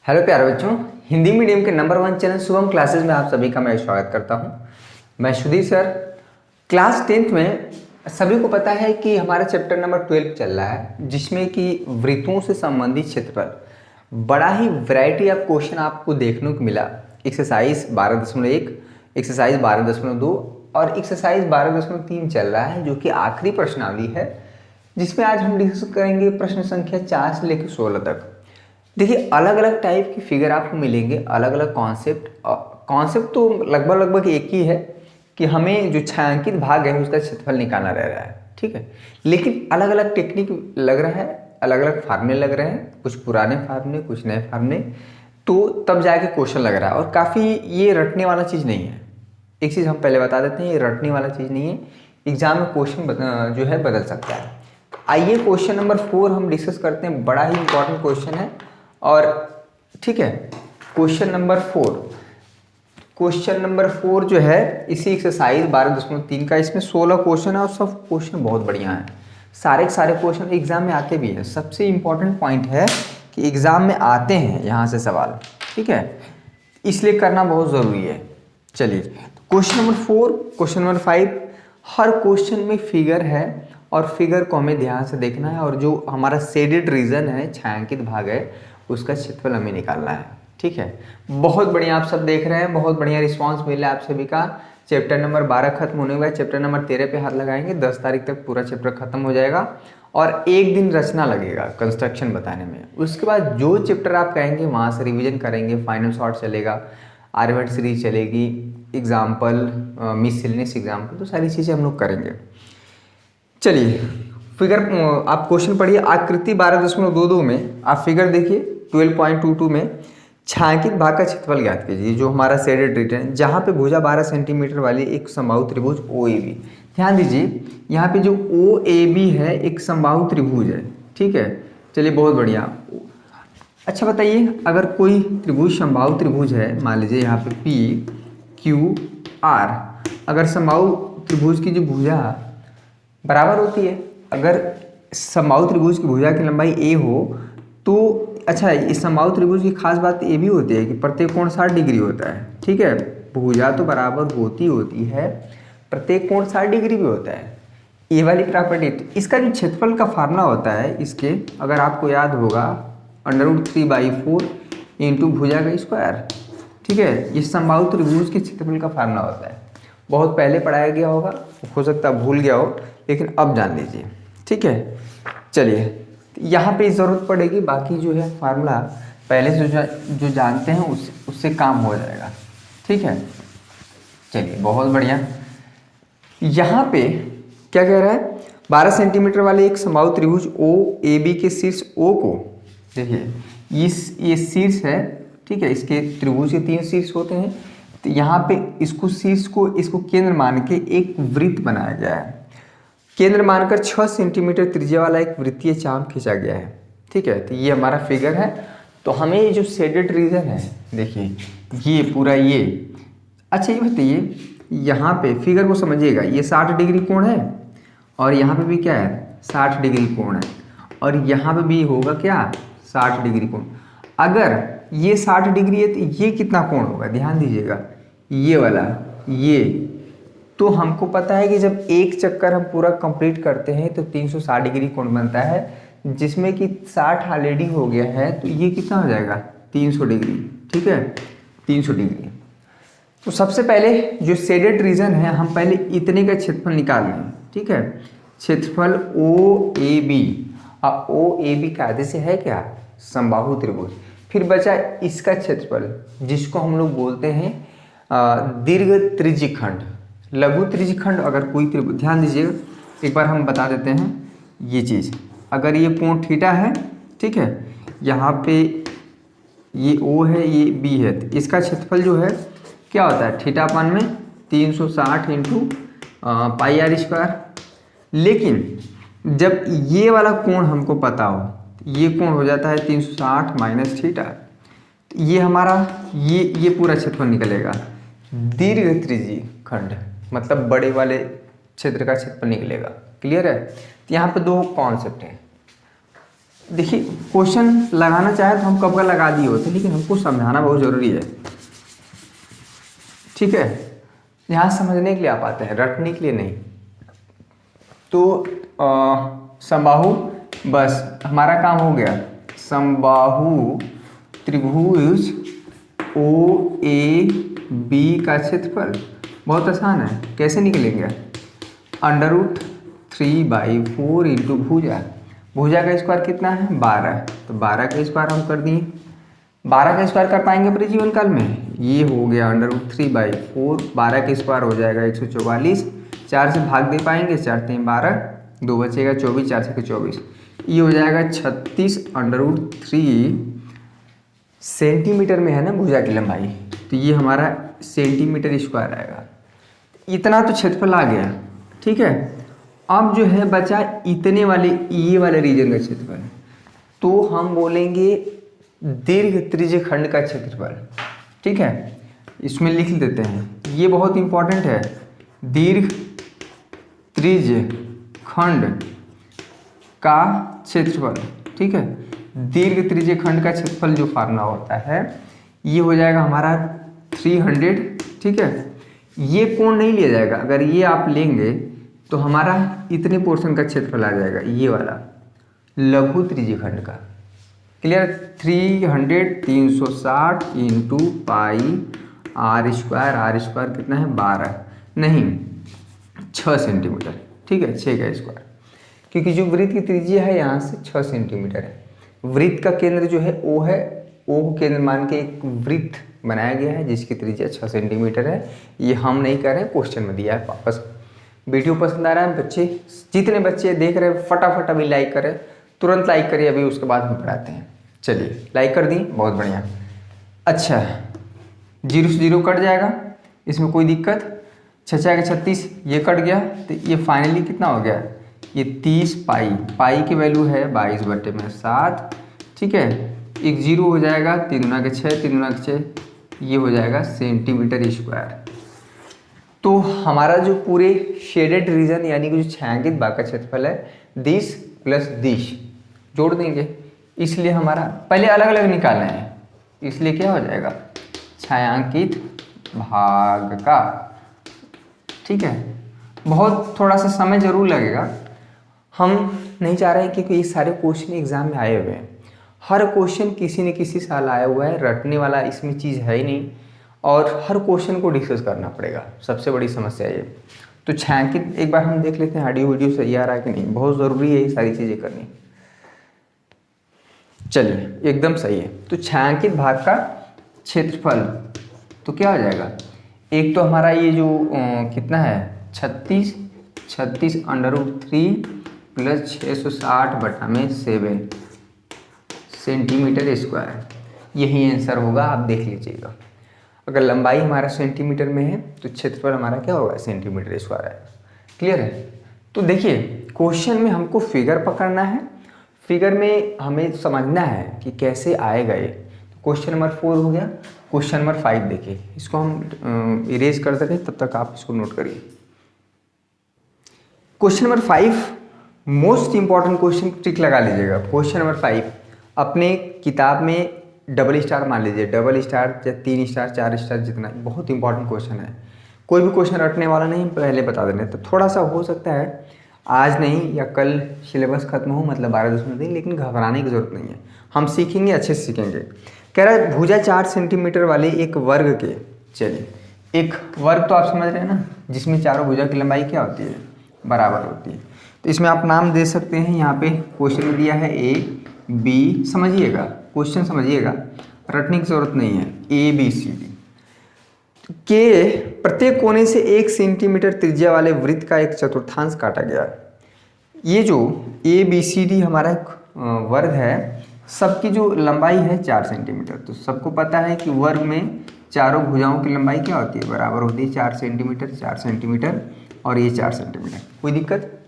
Hello प्यारे बच्चों, Hindi medium के नंबर 1 चैनल शुभम क्लासेस में आप सभी का मैं स्वागत करता हूं। मैं सुधीर सर। क्लास 10th में सभी को पता है कि हमारा चैप्टर नंबर 12 चल रहा है, जिसमें कि वृत्तों से संबंधित क्षेत्रफल बड़ा ही वैरायटी ऑफ क्वेश्चन आपको देखने को मिला। एक्सरसाइज 12.1, एक्सरसाइज 12.2 और एक्सरसाइज 12.3 चल रहा है, जो कि आखिरी प्रश्नावली है, जिसमें आज हम डिस्कस करेंगे प्रश्न संख्या 4 से लेकर 16 तक। देखिए, अलग अलग टाइप की फिगर आपको मिलेंगे, अलग अलग कॉन्सेप्ट तो लगभग एक ही है कि हमें जो छायांकित भाग है उसका क्षेत्रफल निकालना रह रहा है, ठीक है। लेकिन अलग अलग टेक्निक लग रहा है, अलग अलग फार्मूले लग रहे हैं, कुछ पुराने फार्मूले, कुछ नए फार्मूले, तो तब जाके क्वेश्चन लग रहा है। और काफ़ी ये रटने वाला चीज़ नहीं है। एक चीज़ हम पहले बता देते हैं, ये रटने वाला चीज़ नहीं है। एग्जाम में क्वेश्चन जो है बदल सकता है। आइए क्वेश्चन नंबर 4 हम डिस्कस करते हैं। बड़ा ही इंपॉर्टेंट क्वेश्चन है और ठीक है। क्वेश्चन नंबर 4 जो है इसी एक्सरसाइज 12.3 का, इसमें 16 क्वेश्चन है और सब क्वेश्चन बहुत बढ़िया हैं। सारे के सारे क्वेश्चन एग्जाम में आते भी हैं। सबसे इम्पोर्टेंट पॉइंट है कि एग्जाम में आते हैं यहाँ से सवाल, ठीक है, इसलिए करना बहुत ज़रूरी है। चलिए, क्वेश्चन नंबर 4, क्वेश्चन नंबर 5, हर क्वेश्चन में फिगर है और फिगर को हमें ध्यान से देखना है, और जो हमारा शेडेड रीजन है, छायांकित भाग है, उसका क्षेत्रफल हमें निकालना है, ठीक है। बहुत बढ़िया, आप सब देख रहे हैं, बहुत बढ़िया रिस्पांस मिल रहा है आप सभी का। चैप्टर नंबर 12 खत्म होने के बाद चैप्टर नंबर 13 पे हाथ लगाएंगे। 10 तारीख तक पूरा चैप्टर खत्म हो जाएगा और एक दिन रचना लगेगा कंस्ट्रक्शन बताने में। उसके बाद जो चैप्टर आप कहेंगे वहाँ से रिविजन करेंगे, फाइनल शॉर्ट चलेगा, आर्यभट्ट सीरीज चलेगी, एग्जाम्पल, मिससेलेनियस एग्जाम्पल, तो सारी चीज़ें हम लोग करेंगे। चलिए, फिगर आप क्वेश्चन पढ़िए। आकृति 12.22 में आप फिगर देखिए 12.22 में छायांकित भाग का क्षेत्रफल ज्ञात कीजिए, जो हमारा शेडेड रीजन, जहाँ पे भुजा 12 सेंटीमीटर वाली एक समबाहु त्रिभुज OAB। ध्यान दीजिए, यहाँ पे जो OAB है एक समबाहु त्रिभुज है, ठीक है। चलिए, बहुत बढ़िया। अच्छा बताइए, अगर कोई त्रिभुज समबाहु त्रिभुज है, मान लीजिए यहाँ पे PQR, अगर समबाहु त्रिभुज की जो भुजा बराबर होती है, अगर समबाहु त्रिभुज की भुजा की लंबाई a हो तो अच्छा, इस समबाहु त्रिभुज की खास बात ये भी होती है कि प्रत्येक कोण 60 डिग्री होता है, ठीक है। भुजा तो बराबर होती है, प्रत्येक कोण 60 डिग्री भी होता है, ये वाली प्रॉपर्टी। इसका जो क्षेत्रफल का फार्मूला होता है इसके, अगर आपको याद होगा, √3/4 इंटू भुजा का स्क्वायर, ठीक है। ये समबाहु त्रिभुज के क्षेत्रफल का फार्मूला होता है। बहुत पहले पढ़ाया गया होगा, हो सकता है भूल गया हो, लेकिन अब जान लीजिए, ठीक है। चलिए, यहाँ पे ज़रूरत पड़ेगी, बाकी जो है फार्मूला पहले से जो जानते हैं उससे काम हो जाएगा, ठीक है। चलिए, बहुत बढ़िया। यहाँ पे क्या कह रहा है, 12 सेंटीमीटर वाले एक समबाहु त्रिभुज OAB के शीर्ष O को देखिए, ये शीर्ष है, ठीक है। इसके त्रिभुज के 3 शीर्ष होते हैं, तो यहाँ पे इसको शीर्ष को इसको केंद्र मान के एक वृत्त बनाया गया है। केंद्र मानकर 6 सेंटीमीटर त्रिज्या वाला एक वृत्तीय चाप खींचा गया है, ठीक है। तो ये हमारा फिगर है। तो हमें ये जो शेडेड रीजन है, देखिए ये पूरा ये, अच्छा ये बताइए, यहाँ पे फिगर को समझिएगा, ये 60 डिग्री कोण है और यहाँ पे भी क्या है, 60 डिग्री कोण है, और यहाँ पे भी होगा क्या, 60 डिग्री कोण। अगर ये 60 डिग्री है तो ये कितना कोण होगा, ध्यान दीजिएगा, ये वाला, ये तो हमको पता है कि जब एक चक्कर हम पूरा कंप्लीट करते हैं तो 360 डिग्री कोण बनता है, जिसमें कि 60 ऑलरेडी हो गया है, तो ये कितना हो जाएगा, 300 डिग्री, ठीक है, 300 डिग्री। तो सबसे पहले जो शेडेड रीजन है, हम पहले इतने का क्षेत्रफल निकाल लें, ठीक है। क्षेत्रफल OAB, और OAB का आधे से है क्या, समबाहु त्रिभुज। फिर बचा इसका क्षेत्रफल, जिसको हम लोग बोलते हैं दीर्घ त्रिज्यखंड, लघु त्रिज्यखंड। अगर कोई त्रिभुज, ध्यान दीजिएगा, एक बार हम बता देते हैं ये चीज़। अगर ये कोण थीटा है, ठीक है, यहाँ पे ये O है, ये B है, तो इसका क्षेत्रफल जो है क्या होता है, थीटापन में 360 इंटू πr²। लेकिन जब ये वाला कोण हमको पता हो, ये कोण हो जाता है 360 माइनस थीटा, ये हमारा ये पूरा क्षेत्रफल निकलेगा। दीर्घ त्रिज्यखंड मतलब बड़े वाले क्षेत्र का क्षेत्रफल निकलेगा। क्लियर है। तो यहाँ पे 2 कॉन्सेप्ट हैं, देखिए क्वेश्चन लगाना चाहे तो हम कब का लगा दिए होते, लेकिन हमको समझाना बहुत ज़रूरी है, ठीक है। यहाँ समझने के लिए आप आते हैं, रटने के लिए नहीं। तो समबाहु, बस हमारा काम हो गया। समबाहु त्रिभुज ओ ए बी का क्षेत्रफल बहुत आसान है, कैसे निकलेंगे? √3/4 इंटू भुजा, भुजा का स्क्वायर कितना है 12, तो 12 का स्क्वायर हम कर दिए। 12 का स्क्वायर कर पाएंगे अपने जीवन काल में? ये हो गया √3/4, 12 का स्क्वायर हो जाएगा 144, 4 से भाग दे पाएंगे, 4 3 12, 2 बचेगा 24, 4 से 24, ये हो जाएगा 36 √3 सेंटीमीटर में है ना भुजा की लंबाई, तो ये हमारा सेंटीमीटर स्क्वायर आएगा। इतना तो क्षेत्रफल आ गया, ठीक है। अब जो है बचा इतने वाले, ये वाले रीजन का क्षेत्रफल, तो हम बोलेंगे दीर्घ त्रिज्य खंड का क्षेत्रफल, ठीक है। इसमें लिख देते हैं, ये बहुत इंपॉर्टेंट है, दीर्घ त्रिज्य खंड का क्षेत्रफल, ठीक है। दीर्घ त्रिज्य खंड का क्षेत्रफल जो फार्मूला होता है ये हो जाएगा हमारा 300, ठीक है। ये कोण नहीं लिया जाएगा, अगर ये आप लेंगे तो हमारा इतने पोर्शन का क्षेत्रफल आ जाएगा, ये वाला लघु त्रिज्य खंड का। Clear? 360 into pi r square कितना है 12, नहीं 6 सेंटीमीटर, ठीक है, 6 का स्क्वायर, क्योंकि जो वृत्त की त्रिज्या है यहाँ से 6 सेंटीमीटर है। वृत्त का केंद्र जो है ओ है, ओ को केंद्र मान के एक वृत्त बनाया गया है जिसकी त्रिज्या 6 सेंटीमीटर है। ये हम नहीं कर रहे हैं, क्वेश्चन में दिया है वापस। वीडियो पसंद आ रहा है बच्चे, जितने बच्चे देख रहे हैं फटाफट अभी लाइक करें, तुरंत लाइक करिए, अभी उसके बाद हम पढ़ाते हैं। चलिए लाइक कर दी, बहुत बढ़िया। अच्छा 0 से 0 कट जाएगा, इसमें कोई दिक्कत, 6 के 36 ये कट गया, तो ये फाइनली कितना हो गया, ये 30 पाई की वैल्यू है 22/7, ठीक है। एक 0 हो जाएगा, 3 दूना के 6, 3 दूना के 6, ये हो जाएगा सेंटीमीटर स्क्वायर। तो हमारा जो पूरे शेडेड रीजन यानी कि जो छायांकित भाग का क्षेत्रफल है 20 + 20 जोड़ देंगे, इसलिए हमारा पहले अलग अलग निकालना है, इसलिए क्या हो जाएगा छायांकित भाग का, ठीक है। बहुत थोड़ा सा समय जरूर लगेगा, हम नहीं चाह रहे हैं क्योंकि ये सारे क्वेश्चन एग्जाम में आए हुए हैं, हर क्वेश्चन किसी न किसी साल आया हुआ है, रटने वाला इसमें चीज़ है ही नहीं, और हर क्वेश्चन को डिस्कस करना पड़ेगा, सबसे बड़ी समस्या ये। तो छायांकित एक बार हम देख लेते हैं ऑडियो वीडियो सही आ रहा है कि नहीं, बहुत ज़रूरी है ये सारी चीज़ें करनी। चलिए एकदम सही है। तो छायांकित भाग का क्षेत्रफल तो क्या हो जाएगा, एक तो हमारा ये जो कितना है 36 √3 + 660/7 सेंटीमीटर स्क्वायर, यही आंसर होगा, आप देख लीजिएगा। अगर लंबाई हमारा सेंटीमीटर में है तो क्षेत्रफल हमारा क्या होगा सेंटीमीटर स्क्वायर आएगा। क्लियर है? तो देखिए क्वेश्चन में हमको फिगर पकड़ना है, फिगर में हमें समझना है कि कैसे आएगा ये। तो क्वेश्चन नंबर 4 हो गया। क्वेश्चन नंबर 5 देखिए, इसको हम इरेज कर सकें तब तक आप इसको नोट करिए। Question number 5 most important question, tick लगा लीजिएगा। क्वेश्चन नंबर 5 अपने किताब में डबल स्टार मान लीजिए, डबल स्टार या 3 स्टार 4 स्टार जितना, बहुत इंपॉर्टेंट क्वेश्चन है। कोई भी क्वेश्चन रटने वाला नहीं, पहले बता देने। तो थोड़ा सा हो सकता है आज नहीं या कल सिलेबस खत्म हो, मतलब 12.3, लेकिन घबराने की जरूरत नहीं है, हम सीखेंगे, अच्छे से सीखेंगे। कह रहा है भुजा 4 सेंटीमीटर वाले एक वर्ग के, चलिए एक वर्ग तो आप समझ रहे हैं ना, जिसमें चारों भुजा की लंबाई क्या होती है बराबर होती है। तो इसमें आप नाम दे सकते हैं, यहाँ पे क्वेश्चन में दिया है A B, समझिएगा क्वेश्चन, समझिएगा, रटने की जरूरत नहीं है। ABCD के प्रत्येक कोने से 1 सेंटीमीटर त्रिज्या वाले वृत्त का एक चतुर्थांश काटा गया। ये जो ABCD हमारा एक वर्ग है, सबकी जो लंबाई है 4 सेंटीमीटर। तो सबको पता है कि वर्ग में चारों भुजाओं की लंबाई क्या होती है बराबर होती है 4 सेंटीमीटर, 4 सेंटीमीटर और ये 4 सेंटीमीटर। कोई दिक्कत?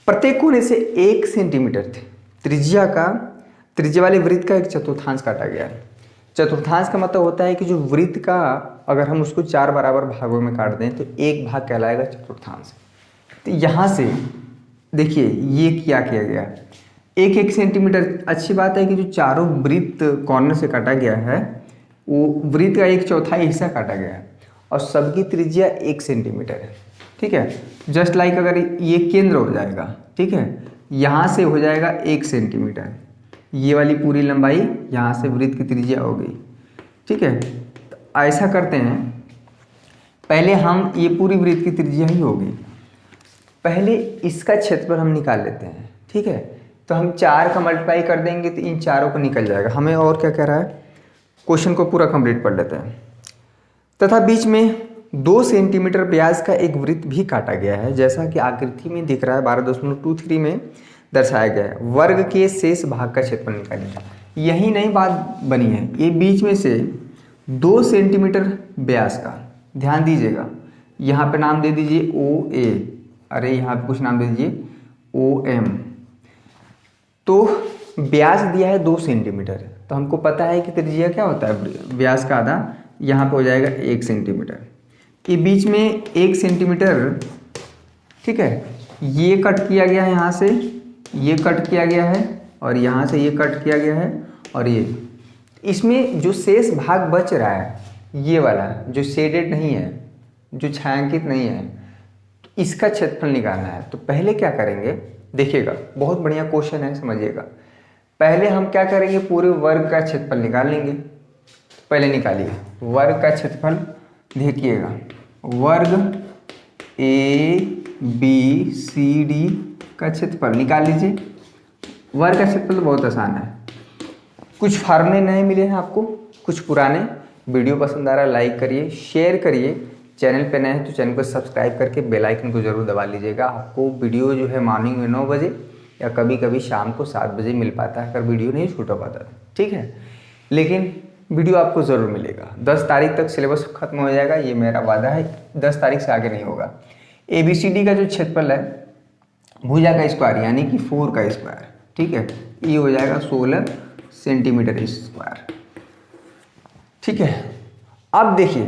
प्रत्येक कोने से 1 सेंटीमीटर त्रिज्या वाले वृत्त का एक चतुर्थांश काटा गया है। चतुर्थांश का मतलब होता है कि जो वृत्त का अगर हम उसको 4 बराबर भागों में काट दें तो एक भाग कहलाएगा चतुर्थांश। तो यहाँ से देखिए ये क्या किया गया, 1 सेंटीमीटर। अच्छी बात है कि जो चारों वृत्त कॉर्नर से काटा गया है वो वृत्त का 1/4 हिस्सा काटा गया है और सबकी त्रिज्या 1 सेंटीमीटर है। ठीक है, जस्ट लाइक अगर ये केंद्र हो जाएगा, ठीक है, यहाँ से हो जाएगा 1 सेंटीमीटर, ये वाली पूरी लंबाई यहाँ से वृत्त की त्रिज्या हो गई। ठीक है, तो ऐसा करते हैं, पहले हम ये पूरी वृत्त की त्रिज्या ही होगी, पहले इसका क्षेत्रफल हम निकाल लेते हैं। ठीक है, तो हम 4 का मल्टीप्लाई कर देंगे तो इन चारों को निकल जाएगा। हमें और क्या कह रहा है, क्वेश्चन को पूरा कंप्लीट पढ़ लेते हैं। तथा बीच में 2 सेंटीमीटर व्यास का एक वृत्त भी काटा गया है, जैसा कि आकृति में दिख रहा है 12.23 में दर्शाया गया है। वर्ग के शेष भाग का क्षेत्रफल निकालिए। यही नहीं बात बनी है, ये बीच में से 2 सेंटीमीटर व्यास का, ध्यान दीजिएगा, यहाँ पे नाम दे दीजिए ओ ए, अरे यहाँ पे कुछ नाम दे दीजिए ओ एम। तो व्यास दिया है 2 सेंटीमीटर, तो हमको पता है कि त्रिज्या क्या होता है, व्यास का आधा, यहाँ पे हो जाएगा 1 सेंटीमीटर। ये बीच में 1 सेंटीमीटर, ठीक है, ये कट किया गया है, यहाँ से ये कट किया गया है और यहाँ से ये कट किया गया है, और ये इसमें जो शेष भाग बच रहा है ये वाला जो शेडेड नहीं है, जो छायांकित नहीं है, इसका क्षेत्रफल निकालना है। तो पहले क्या करेंगे, देखिएगा, बहुत बढ़िया क्वेश्चन है, समझिएगा। पहले हम क्या करेंगे, पूरे वर्ग का क्षेत्रफल निकाल लेंगे। पहले निकालिए वर्ग का क्षेत्रफल, देखिएगा, वर्ग ABCD का क्षेत्रफल निकाल लीजिए। वर्ग का क्षेत्रफल तो बहुत आसान है, कुछ फार्मूले नए मिले हैं आपको, कुछ पुराने। वीडियो पसंद आ रहा है लाइक करिए, शेयर करिए, चैनल पे नए हैं तो चैनल को सब्सक्राइब करके बेल आइकन को जरूर दबा लीजिएगा। आपको वीडियो जो है मॉर्निंग में 9 बजे या कभी कभी शाम को 7 बजे मिल पाता है, अगर वीडियो नहीं छूट पाता। ठीक है, लेकिन वीडियो आपको ज़रूर मिलेगा। 10 तारीख तक सिलेबस खत्म हो जाएगा, ये मेरा वादा है, 10 तारीख से आगे नहीं होगा। ABCD का जो क्षेत्रफल है, भुजा का स्क्वायर यानी कि 4 का स्क्वायर, ठीक है, ये हो जाएगा 16 सेंटीमीटर स्क्वायर। ठीक है, अब देखिए,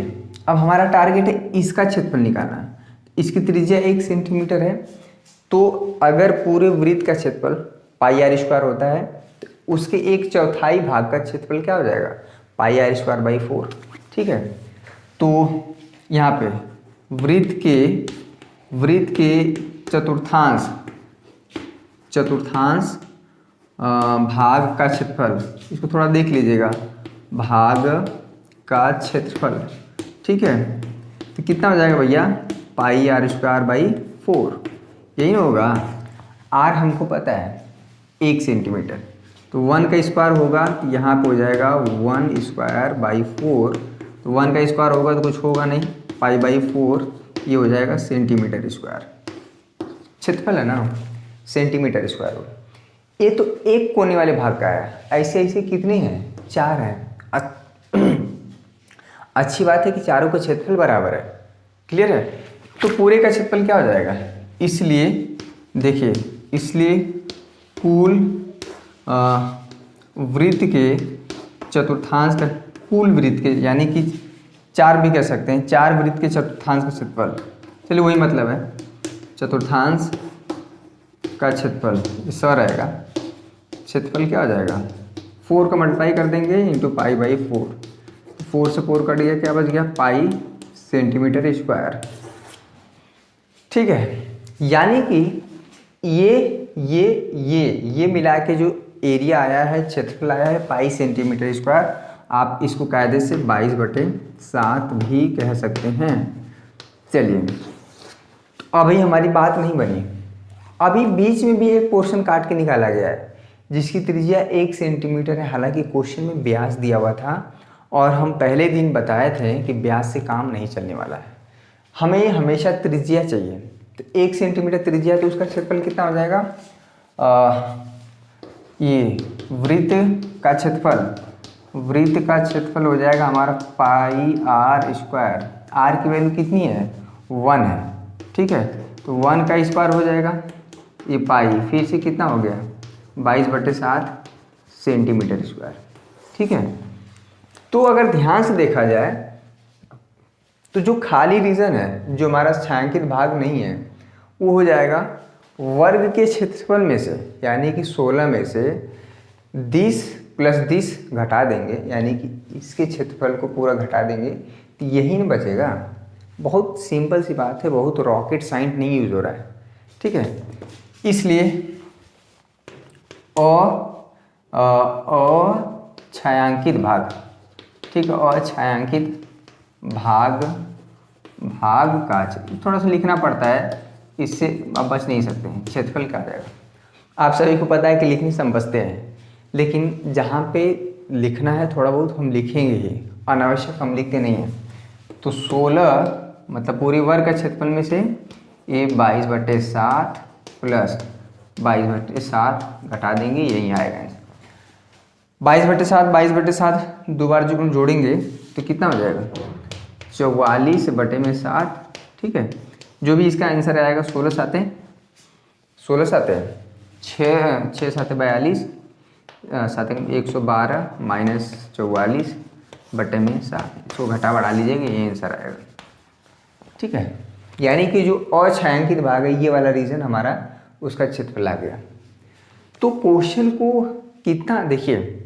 अब हमारा टारगेट है इसका क्षेत्रफल निकालना। इसकी त्रिज्या 1 सेंटीमीटर है, तो अगर पूरे वृत्त का क्षेत्रफल πr² होता है तो उसके 1/4 भाग का क्षेत्रफल क्या हो जाएगा, πr²/4। ठीक है, तो यहाँ पे वृत्त के चतुर्थांश भाग का क्षेत्रफल, इसको थोड़ा देख लीजिएगा, भाग का क्षेत्रफल। ठीक है, तो कितना हो जाएगा भैया, πr²/4, यही होगा। r हमको पता है 1 सेंटीमीटर, तो 1 का स्क्वायर होगा, यहाँ पे हो जाएगा 1/4, तो 1 का स्क्वायर होगा तो कुछ होगा नहीं, π/4, ये हो जाएगा सेंटीमीटर स्क्वायर। क्षेत्रफल है ना, सेंटीमीटर स्क्वायर हो। ये तो एक कोने वाले भाग का है, ऐसे ऐसे कितने हैं, 4 हैं। अच्छी बात है कि चारों का क्षेत्रफल बराबर है, क्लियर है। तो पूरे का क्षेत्रफल क्या हो जाएगा, इसलिए देखिए, इसलिए कुल वृत्त के चतुर्थांश का, कुल वृत्त के यानी कि 4 भी कह सकते हैं, 4 वृत्त के चतुर्थांश का क्षेत्रफल, चलिए वही मतलब है, चतुर्थांश का क्षेत्रफल इसका रहेगा, क्षेत्रफल क्या हो जाएगा, 4 का मल्टीप्लाई कर देंगे इंटू π/4, 4 से 4 कट गया, क्या बच गया, पाई सेंटीमीटर स्क्वायर। ठीक है, यानी कि ये मिला के जो एरिया आया है, क्षेत्रफल आया है पाई सेंटीमीटर स्क्वायर। आप इसको कायदे से 22/7 भी कह सकते हैं। चलिए, अभी हमारी बात नहीं बनी, अभी बीच में भी एक पोर्शन काट के निकाला गया है जिसकी त्रिज्या 1 सेंटीमीटर है। हालांकि क्वेश्चन में व्यास दिया हुआ था और हम पहले दिन बताए थे कि व्यास से काम नहीं चलने वाला है, हमें हमेशा त्रिज्या चाहिए। तो 1 सेंटीमीटर त्रिज्या, तो उसका क्षेत्रफल कितना हो जाएगा, ये वृत्त का क्षेत्रफल हो जाएगा हमारा πr²। r की वैल्यू कितनी है, 1 है। ठीक है, तो 1 का स्क्वायर हो जाएगा, ये पाई फिर से कितना हो गया, 22/7 सेंटीमीटर स्क्वायर। ठीक है, तो अगर ध्यान से देखा जाए तो जो खाली रीजन है, जो हमारा छायांकित भाग नहीं है, वो हो जाएगा वर्ग के क्षेत्रफल में से यानी कि 16 में से 10 प्लस 10 घटा देंगे, यानी कि इसके क्षेत्रफल को पूरा घटा देंगे तो यही न बचेगा। बहुत सिंपल सी बात है, बहुत रॉकेट साइंस नहीं यूज हो रहा है, ठीक है। इसलिए अछायांकित भाग, ठीक है, अछायांकित भाग का थोड़ा सा लिखना पड़ता है, इससे आप बच नहीं सकते हैं। क्षेत्रफल क्या आ जाएगा, आप सभी को पता है कि लिखने से हम बचते हैं, लेकिन जहाँ पे लिखना है थोड़ा बहुत हम लिखेंगे ही, अनावश्यक हम लिखते नहीं हैं। तो 16 मतलब पूरी वर्ग का क्षेत्रफल में से ये 22/7 प्लस 22/7 घटा देंगे, यही आएगा। 22/7 दो बार जो हम जोड़ेंगे तो कितना हो जाएगा, 44/7, ठीक है। जो भी इसका आंसर आएगा 16 साते 6 7 42 7 112 माइनस 44/7, इसको घटा बढ़ा लीजिएगा, ये आंसर आएगा, ठीक है। यानी कि जो अछायांकित भाग है, ये वाला रीजन हमारा उसका क्षेत्रफल आ गया। तो क्वेश्चन को कितना, देखिए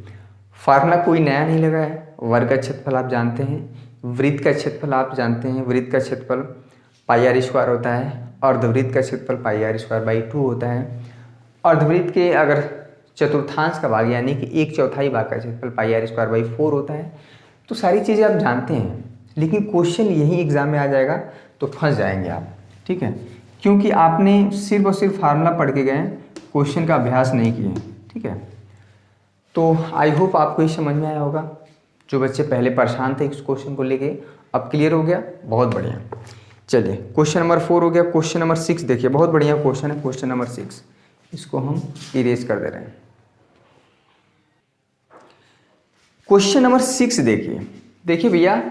फार्मूला कोई नया नहीं लगा है। वर्ग का क्षेत्रफल आप जानते हैं, वृत्त का क्षेत्रफल आप जानते हैं, वृत्त का क्षेत्रफल πr² होता है, अर्धवृत्त का क्षेत्रफल πr²/2 होता है। अर्धवृत्त के अगर चतुर्थांश का भाग यानी कि 1/4 भाग का क्षेत्रफल πr²/4 होता है। तो सारी चीज़ें आप जानते हैं, लेकिन क्वेश्चन यही एग्जाम में आ जाएगा तो फंस जाएंगे आप, ठीक है, क्योंकि आपने सिर्फ और सिर्फ फार्मूला पढ़ के गए, क्वेश्चन का अभ्यास नहीं किए, ठीक है। तो आई होप आपको ये समझ में आया होगा। जो बच्चे पहले परेशान थे इस क्वेश्चन को लेके, अब क्लियर हो गया, बहुत बढ़िया। चलिए क्वेश्चन नंबर 4 हो गया। क्वेश्चन नंबर 6 देखिए, बहुत बढ़िया क्वेश्चन है क्वेश्चन नंबर 6, इसको हम इरेज कर दे रहे हैं। क्वेश्चन नंबर 6 देखिए भैया,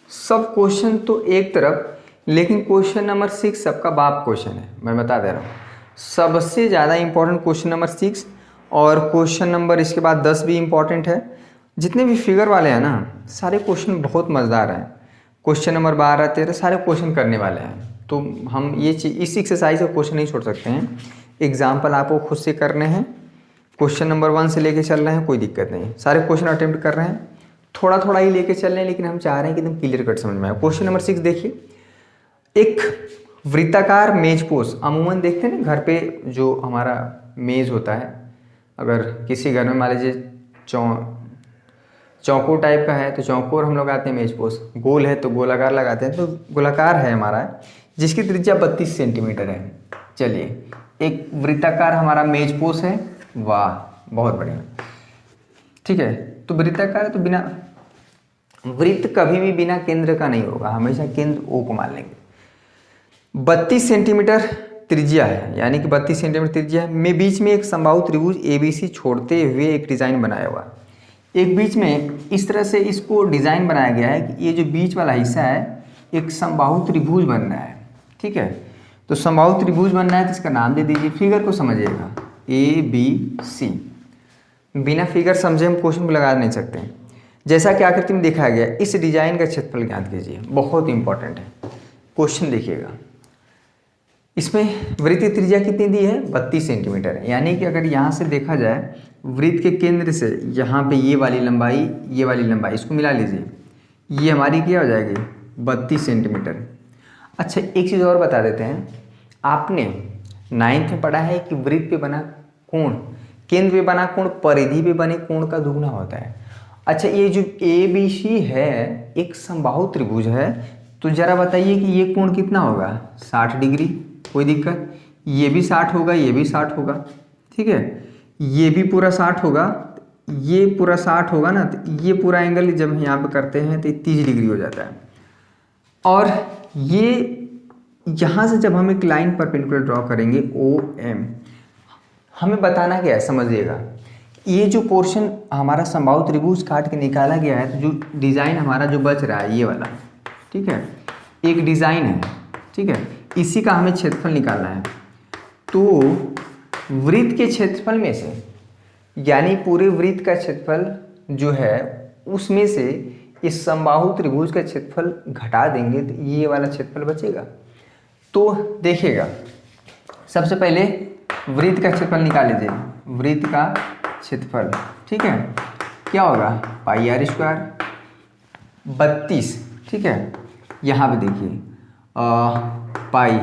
सब क्वेश्चन तो एक तरफ, लेकिन क्वेश्चन नंबर 6 सबका बाप क्वेश्चन है, मैं बता दे रहा हूँ। सबसे ज़्यादा इंपॉर्टेंट क्वेश्चन नंबर 6, और क्वेश्चन नंबर इसके बाद 10 भी इंपॉर्टेंट है। जितने भी फिगर वाले हैं ना, सारे क्वेश्चन बहुत मज़ेदार हैं। क्वेश्चन नंबर 12 13 सारे क्वेश्चन करने वाले हैं, तो हम ये चीज़ इस एक्सरसाइज का क्वेश्चन नहीं छोड़ सकते हैं। एग्जाम्पल आपको खुद से करने हैं, क्वेश्चन नंबर 1 से लेके चल रहे हैं, कोई दिक्कत नहीं, सारे क्वेश्चन अटेम्प्ट कर रहे हैं, थोड़ा थोड़ा ही लेके चल रहे हैं, लेकिन हम चाह रहे हैं कि एकदम क्लियर कट समझ में आए। क्वेश्चन नंबर 6 देखिए, एक वृत्ताकार मेजपोश, अमूमन देखते हैं ना घर पे जो हमारा मेज होता है, अगर किसी घर में मान लीजिए चौकोर टाइप का है तो चौकोर हम लोग आते हैं मेजपोश, गोल है तो गोलाकार लगाते हैं, तो गोलाकार है हमारा, जिसकी त्रिज्या 32 सेंटीमीटर है। चलिए एक वृत्ताकार हमारा मेजपोश है, वाह बहुत बढ़िया, ठीक है। तो वृत्ताकार है तो बिना वृत्त कभी भी बिना केंद्र का नहीं होगा, हमेशा केंद्र O को मान लेंगे। 32 सेंटीमीटर त्रिज्या है, यानी कि 32 सेंटीमीटर त्रिज्या है। मैं बीच में एक समबाहु त्रिभुज ABC छोड़ते हुए एक डिज़ाइन बनाया हुआ, एक बीच में इस तरह से इसको डिज़ाइन बनाया गया है कि ये जो बीच वाला हिस्सा है एक समबाहु त्रिभुज बन रहा है, ठीक है। तो समबाहु त्रिभुज बन रहा है तो इसका नाम दे दीजिए, फिगर को समझिएगा ABC। बिना फिगर समझे हम क्वेश्चन को लगा नहीं सकते हैं। जैसा कि आकृति में दिखाया गया, इस डिजाइन का क्षेत्रफल ज्ञात कीजिए, बहुत इंपॉर्टेंट है क्वेश्चन। देखिएगा इसमें वृत्त की त्रिज्या कितनी दी है, 32 सेंटीमीटर है, यानी कि अगर यहाँ से देखा जाए वृत्त के केंद्र से यहाँ पे ये वाली लंबाई इसको मिला लीजिए, ये हमारी क्या हो जाएगी 32 सेंटीमीटर। अच्छा एक चीज़ और बता देते हैं, आपने 9th में पढ़ा है कि वृत्त पे बना कोण, केंद्र पे बना कोण परिधि पे बने कोण का दुगुना होता है। अच्छा ये जो ABC है एक समबाहु त्रिभुज है, तो जरा बताइए कि ये कोण कितना होगा, 60 डिग्री, कोई दिक्कत, ये भी 60 होगा, ये भी 60 होगा, ठीक है, ये भी पूरा 60 होगा, ये पूरा 60 होगा ना, तो ये पूरा एंगल जब यहाँ पे करते हैं तो 30 डिग्री हो जाता है। और ये यहाँ से जब हम एक लाइन परपेंडिकुलर ड्रॉ करेंगे OM, हमें बताना क्या है समझिएगा, ये जो पोर्शन हमारा समबाहु त्रिभुज काट के निकाला गया है, तो जो डिज़ाइन हमारा जो बच रहा है ये वाला, ठीक है, एक डिज़ाइन है, ठीक है, इसी का हमें क्षेत्रफल निकालना है। तो वृत्त के क्षेत्रफल में से, यानी पूरे वृत्त का क्षेत्रफल जो है उसमें से इस समबाहु त्रिभुज का क्षेत्रफल घटा देंगे तो ये वाला क्षेत्रफल बचेगा। तो देखिएगा सबसे पहले वृत्त का क्षेत्रफल निकाल लीजिए, वृत्त का क्षेत्रफल, ठीक है, क्या होगा पाई आर स्क्वायर 32, ठीक है। यहाँ पे देखिए पाई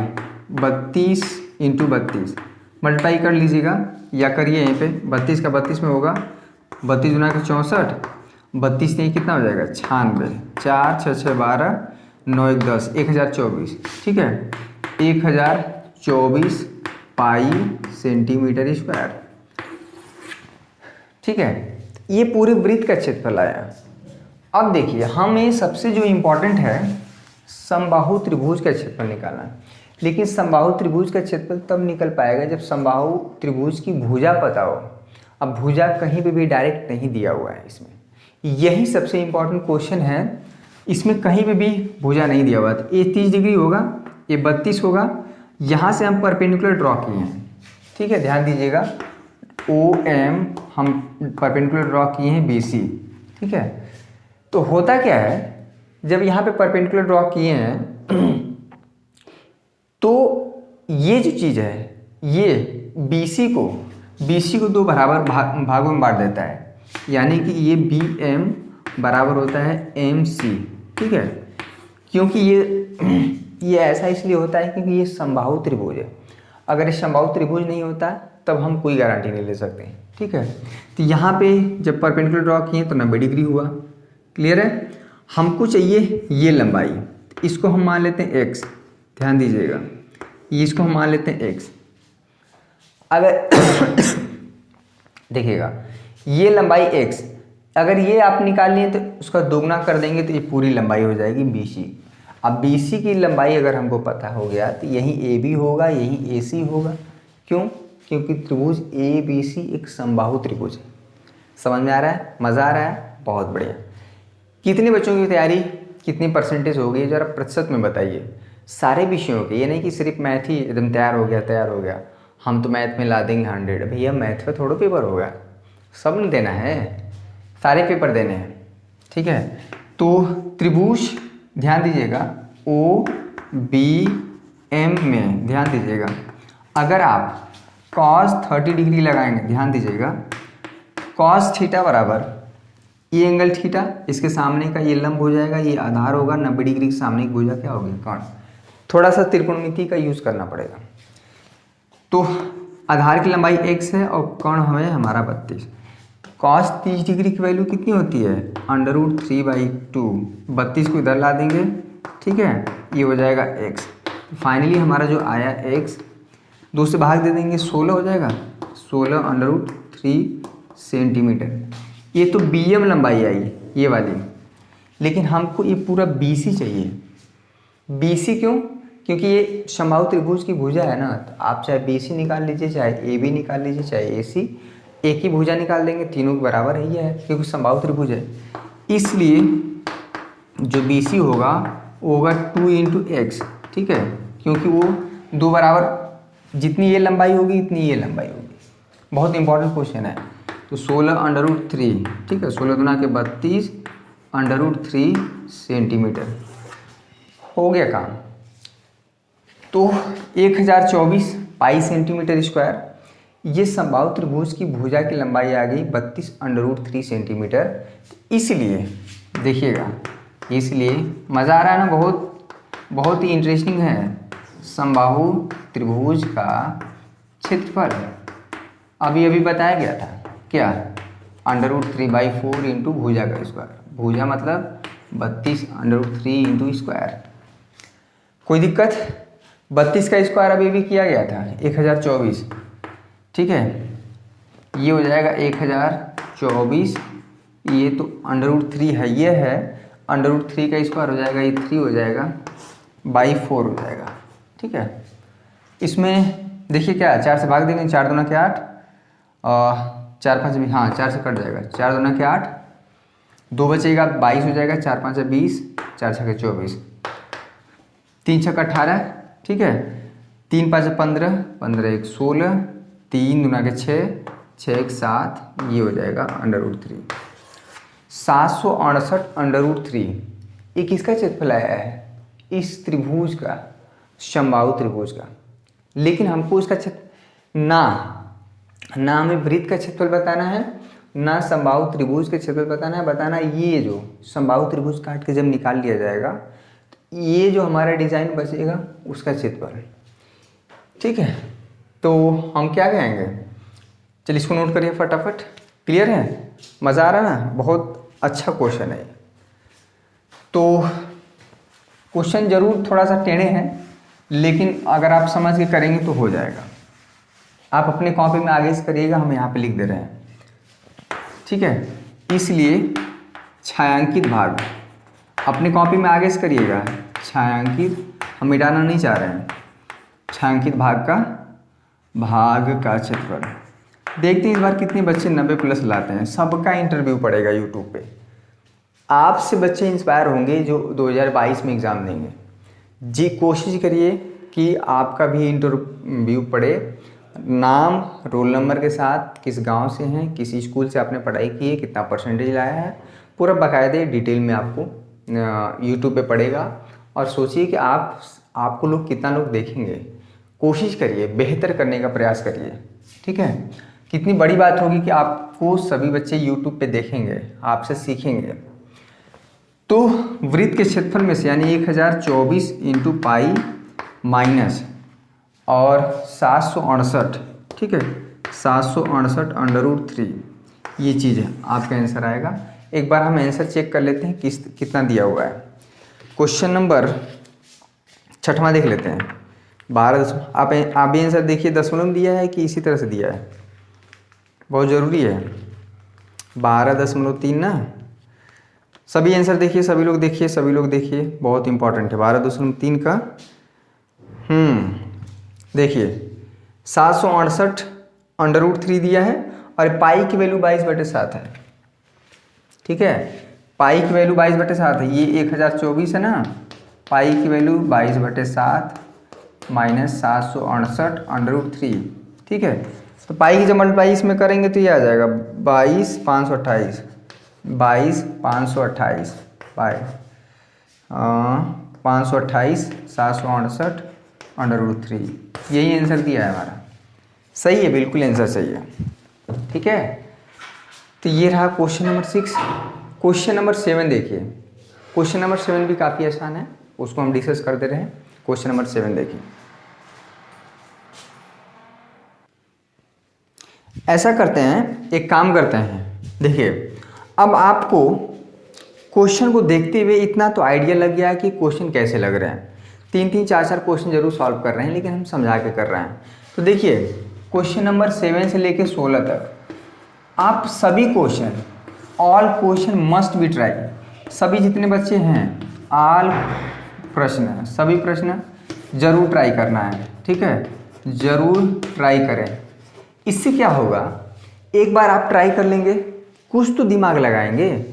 32 इंटू 32 मल्टीप्लाई कर लीजिएगा या करिए यहीं पे 32 का 32 में होगा 32 गुना के 64, 32 नहीं कितना हो जाएगा 96, 4 6 6 12 9 1 10 1024, ठीक है 1024 पाई सेंटीमीटर स्क्वायर, ठीक है। ये पूरे वृत्त का क्षेत्रफल आया। अब देखिए हमें सबसे जो इम्पोर्टेंट है समबाहु त्रिभुज का क्षेत्रफल निकालना है, लेकिन समबाहु त्रिभुज का क्षेत्रफल तब निकल पाएगा जब समबाहु त्रिभुज की भुजा पता हो। अब भुजा कहीं पे भी डायरेक्ट नहीं दिया हुआ है इसमें, यही सबसे इम्पोर्टेंट क्वेश्चन है। इसमें कहीं पे भी भुजा नहीं दिया हुआ, तो ये 30 डिग्री होगा, ये 32 होगा, यहाँ से हम परपेंडिकुलर ड्रॉ किए हैं, ठीक है, ध्यान दीजिएगा OM हम परपेंडिकुलर ड्रॉ किए हैं BC, ठीक है। तो होता क्या है जब यहाँ पे परपेंडिकुलर ड्रॉ किए हैं तो ये जो चीज़ है ये BC को दो बराबर भागों में बांट देता है, यानी कि ये BM बराबर होता है MC, ठीक है। क्योंकि ये ऐसा इसलिए होता है क्योंकि ये समबाहु त्रिभुज है। अगर ये समबाहु त्रिभुज नहीं होता तब हम कोई गारंटी नहीं ले सकते, ठीक है। तो यहाँ पे जब परपेंडिकुलर ड्रॉ किए तो 90 डिग्री हुआ, क्लियर है। हमको चाहिए ये लंबाई, इसको हम मान लेते हैं x, ध्यान दीजिएगा ये इसको हम मान लेते हैं x। अगर देखिएगा ये लंबाई x, अगर ये आप निकाल लिए तो उसका दोगुना कर देंगे तो ये पूरी लंबाई हो जाएगी BC। अब BC की लंबाई अगर हमको पता हो गया तो यही AB होगा, यही AC होगा। क्यों? क्योंकि त्रिभुज ABC एक समबाहु त्रिभुज है। समझ में आ रहा है? मज़ा आ रहा है? बहुत बढ़िया। कितने बच्चों की तैयारी, कितनी परसेंटेज हो गई, ज़रा प्रतिशत में बताइए। सारे विषयों के, ये नहीं कि सिर्फ मैथ ही एकदम तैयार हो गया, हम तो मैथ में ला देंगे 100। भैया मैथ का थोड़ा पेपर होगा, सब ने देना है, सारे पेपर देने हैं, ठीक है। तो त्रिभुज ध्यान दीजिएगा OBM में ध्यान दीजिएगा, अगर आप cos 30 डिग्री लगाएंगे, ध्यान दीजिएगा cos थीटा बराबर ये एंगल थीटा, इसके सामने का ये लंब हो जाएगा, ये आधार होगा, 90 डिग्री के सामने की भुजा क्या होगी कर्ण। थोड़ा सा त्रिकोणमिति का यूज करना पड़ेगा। तो आधार की लंबाई x है और कर्ण हमें हमारा 32। cos 30 डिग्री की वैल्यू कितनी होती है √3/2, 32 को इधर ला देंगे, ठीक है, ये हो जाएगा x। फाइनली हमारा जो आया x 2 से भाग दे देंगे, 16 हो जाएगा, 16 √3 सेंटीमीटर। ये तो BM लंबाई आई ये वाली, लेकिन हमको ये पूरा BC चाहिए। BC क्यों? क्योंकि ये समबाहु त्रिभुज की भुजा है ना, तो आप चाहे BC निकाल लीजिए, चाहे AB निकाल लीजिए, चाहे AC, एक ही भुजा निकाल देंगे, तीनों के बराबर ही है क्योंकि समबाहु त्रिभुज है। इसलिए जो BC होगा वो होगा 2 × x, ठीक है, क्योंकि वो दो बराबर, जितनी ये लंबाई होगी इतनी ये लंबाई होगी। बहुत इंपॉर्टेंट क्वेश्चन है। तो 16 √3, ठीक है, 16 गुना के 32 √3 सेंटीमीटर हो गया काम। तो 1024 पाई सेंटीमीटर स्क्वायर, ये समबाहु त्रिभुज की भुजा की लंबाई आ गई 32 √3 सेंटीमीटर। इसलिए देखिएगा, इसलिए मज़ा आ रहा है ना, बहुत ही इंटरेस्टिंग है। समबाहु त्रिभुज का क्षेत्रफल अभी बताया गया था क्या, √3/4 इंटू भुजा का स्क्वायर। भुजा मतलब 32 √3 इंटू स्क्वायर। कोई दिक्कत? 32 का स्क्वायर अभी भी किया गया था 1024, ठीक है, ये हो जाएगा 1024, ये तो √3 है, ये है √3 का स्क्वायर हो जाएगा, ये 3 हो जाएगा, /4 हो जाएगा, ठीक है। इसमें देखिए क्या, 4 से भाग देंगे, 4 दूना के 8, 4 5 भी, हाँ 4 से कट जाएगा, 4 दूना के 8, 2 बचेगा, 22 हो जाएगा, 4 5 20, 4 6 24, 3 6 18, ठीक है, 3 5 15, 15 1 16, 3 दूना के 6, 6 1 7, ये हो जाएगा √3। 768 √3 ये किसका क्षेत्रफल आया है? इस त्रिभुज का, समबाहु त्रिभुज का। लेकिन हमको उसका ना हमें वृत्त का क्षेत्रफल बताना है, ना समबाहु त्रिभुज के क्षेत्रफल बताना है। बताना ये जो समबाहु त्रिभुज काट के जब निकाल लिया जाएगा तो ये जो हमारा डिजाइन बचेगा उसका क्षेत्रफल। ठीक है, तो हम क्या कहेंगे, चलिए इसको नोट करिए फटाफट। क्लियर है, मज़ा आ रहा है ना, बहुत अच्छा क्वेश्चन है। तो क्वेश्चन जरूर थोड़ा सा टेढ़े हैं, लेकिन अगर आप समझ के करेंगे तो हो जाएगा। आप अपने कॉपी में आगे से करिएगा, हम यहाँ पे लिख दे रहे हैं। ठीक है, इसलिए छायांकित भाग अपनी कॉपी में आगे से करिएगा। छायांकित, हम मिटाना नहीं चाह रहे हैं, छायांकित भाग का क्षेत्रफल। देखते हैं इस बार कितने बच्चे 90 प्लस लाते हैं। सबका इंटरव्यू पड़ेगा यूट्यूब पे। आपसे बच्चे इंस्पायर होंगे जो 2022 में एग्ज़ाम देंगे। जी कोशिश करिए कि आपका भी इंटरव्यू पड़े, नाम रोल नंबर के साथ, किस गांव से हैं, किस स्कूल से आपने पढ़ाई की है, कितना परसेंटेज लाया है, पूरा बाकायदे डिटेल में आपको यूट्यूब पे पड़ेगा। और सोचिए कि आपको लोग कितना लोग देखेंगे। कोशिश करिए, बेहतर करने का प्रयास करिए। ठीक है, कितनी बड़ी बात होगी कि आपको सभी बच्चे यूट्यूब पे देखेंगे, आपसे सीखेंगे। तो वृत्त के क्षेत्रफल में से यानी 1024 इंटू पाई माइनस और 768, ठीक है, 768 √3, ये चीज़ है आपका आंसर आएगा। एक बार हम आंसर चेक कर लेते हैं कितना दिया हुआ है। क्वेश्चन नंबर 6वां देख लेते हैं। 12, आप भी आंसर देखिए, दशमलव दिया है कि इसी तरह से दिया है, बहुत ज़रूरी है। 12.3 ना, सभी आंसर देखिए, सभी लोग देखिए, बहुत इंपॉर्टेंट है 12.3 का। देखिए 768 √3 दिया है और पाई की वैल्यू 22/7 है। ठीक है, पाई की वैल्यू 22/7 है। ये 1024 है ना, पाई की वैल्यू 22/7 माइनस 768 √3। ठीक है, तो पाई की जब मल्टीप्लाई इसमें करेंगे तो ये आ जाएगा 22,528 528 768 √3, यही आंसर दिया है हमारा। सही है, बिल्कुल आंसर सही है। ठीक है, तो ये रहा क्वेश्चन नंबर 6। क्वेश्चन नंबर 7 देखिए। क्वेश्चन नंबर 7 भी काफ़ी आसान है, उसको हम डिस्कस कर दे रहे हैं। क्वेश्चन नंबर 7 देखिए। ऐसा करते हैं, एक काम करते हैं, देखिए अब आपको क्वेश्चन को देखते हुए इतना तो आइडिया लग गया है कि क्वेश्चन कैसे लग रहे हैं। 3-3, 4-4 क्वेश्चन जरूर सॉल्व कर रहे हैं, लेकिन हम समझा के कर रहे हैं। तो देखिए क्वेश्चन नंबर 7 से लेके 16 तक आप सभी question, all question must be try. सभी जितने बच्चे हैं, ऑल प्रश्न, सभी प्रश्न जरूर ट्राई करना है। ठीक है, जरूर ट्राई करें। इससे क्या होगा, एक बार आप ट्राई कर लेंगे, कुछ तो दिमाग लगाएंगे।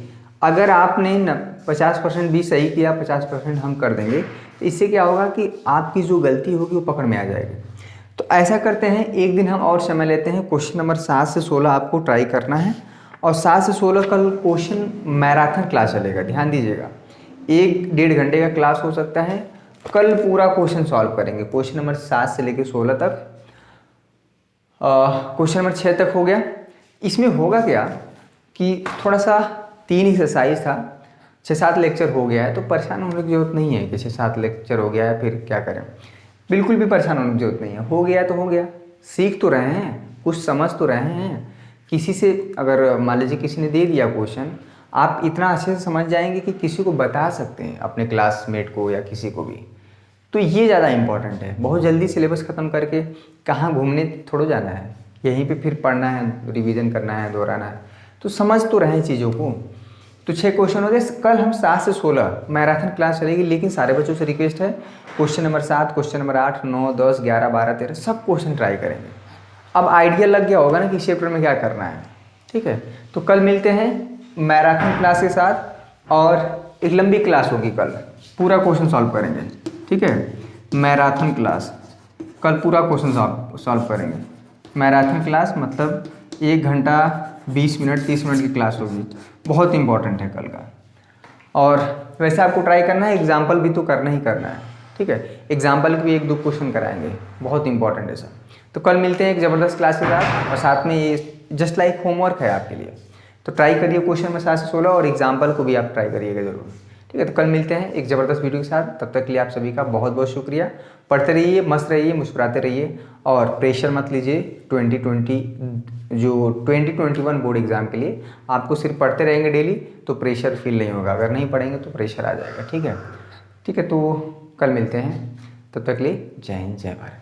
अगर आपने 50% भी सही किया, 50% हम कर देंगे, तो इससे क्या होगा कि आपकी जो गलती होगी वो पकड़ में आ जाएगी। तो ऐसा करते हैं, एक दिन हम और समय लेते हैं। क्वेश्चन नंबर 7 से 16 आपको ट्राई करना है, और 7 से 16 कल क्वेश्चन मैराथन क्लास चलेगा। ध्यान दीजिएगा, 1-1.5 घंटे का क्लास हो सकता है। कल पूरा क्वेश्चन सॉल्व करेंगे, क्वेश्चन नंबर 7 से लेकर 16 तक। क्वेश्चन नंबर 6 तक हो गया। इसमें होगा क्या कि थोड़ा सा 3 एक्सरसाइज था, 6-7 लेक्चर हो गया है, तो परेशान होने की जरूरत नहीं है कि 6-7 लेक्चर हो गया है फिर क्या करें। बिल्कुल भी परेशान होने की जरूरत नहीं है, हो गया तो हो गया। सीख तो रहे हैं, कुछ समझ तो रहे हैं। किसी से अगर मान लीजिए किसी ने दे दिया क्वेश्चन, आप इतना अच्छे से समझ जाएंगे कि किसी को बता सकते हैं, अपने क्लासमेट को या किसी को भी। तो ये ज़्यादा इम्पॉर्टेंट है। बहुत जल्दी सिलेबस ख़त्म करके कहाँ घूमने थोड़ा जाना है, यहीं पे फिर पढ़ना है, रिवीजन करना है, दोहराना है। तो समझ तो रहे चीज़ों को। तो 6 क्वेश्चन हो गए। कल हम 7 से 16 मैराथन क्लास चलेगी, लेकिन सारे बच्चों से रिक्वेस्ट है क्वेश्चन नंबर 7, क्वेश्चन नंबर 8, 9, 10, 11, 12, 13 सब क्वेश्चन ट्राई करेंगे। अब आइडिया लग गया होगा ना कि चैप्टर में क्या करना है। ठीक है, तो कल मिलते हैं मैराथन क्लास के साथ, और एक लंबी क्लास होगी कल, पूरा क्वेश्चन सॉल्व करेंगे। ठीक है, मैराथन क्लास कल पूरा क्वेश्चन सॉल्व करेंगे। मैराथन क्लास मतलब 1 घंटा 20 मिनट 30 मिनट की क्लास होगी, बहुत इंपॉर्टेंट है कल का। और वैसे आपको ट्राई करना है, एग्जाम्पल भी तो करना ही करना है। ठीक है। एग्जाम्पल के भी 1-2 क्वेश्चन कराएंगे, बहुत इंपॉर्टेंट है सर। तो कल मिलते हैं एक ज़बरदस्त क्लास के साथ, और साथ में ये जस्ट लाइक होमवर्क है आपके लिए, तो ट्राई करिए क्वेश्चन में 7 से 16 और एग्जाम्पल को भी आप ट्राई करिएगा जरूर। ठीक है, तो कल मिलते हैं एक ज़बरदस्त वीडियो के साथ। तब तक के लिए आप सभी का बहुत बहुत शुक्रिया। पढ़ते रहिए, मस्त रहिए, मुस्कुराते रहिए, और प्रेशर मत लीजिए 2021 बोर्ड एग्जाम के लिए। आपको सिर्फ पढ़ते रहेंगे डेली तो प्रेशर फील नहीं होगा, अगर नहीं पढ़ेंगे तो प्रेशर आ जाएगा। ठीक है, ठीक है, तो कल मिलते हैं, तब तक के लिए जय हिंद, जय भारत।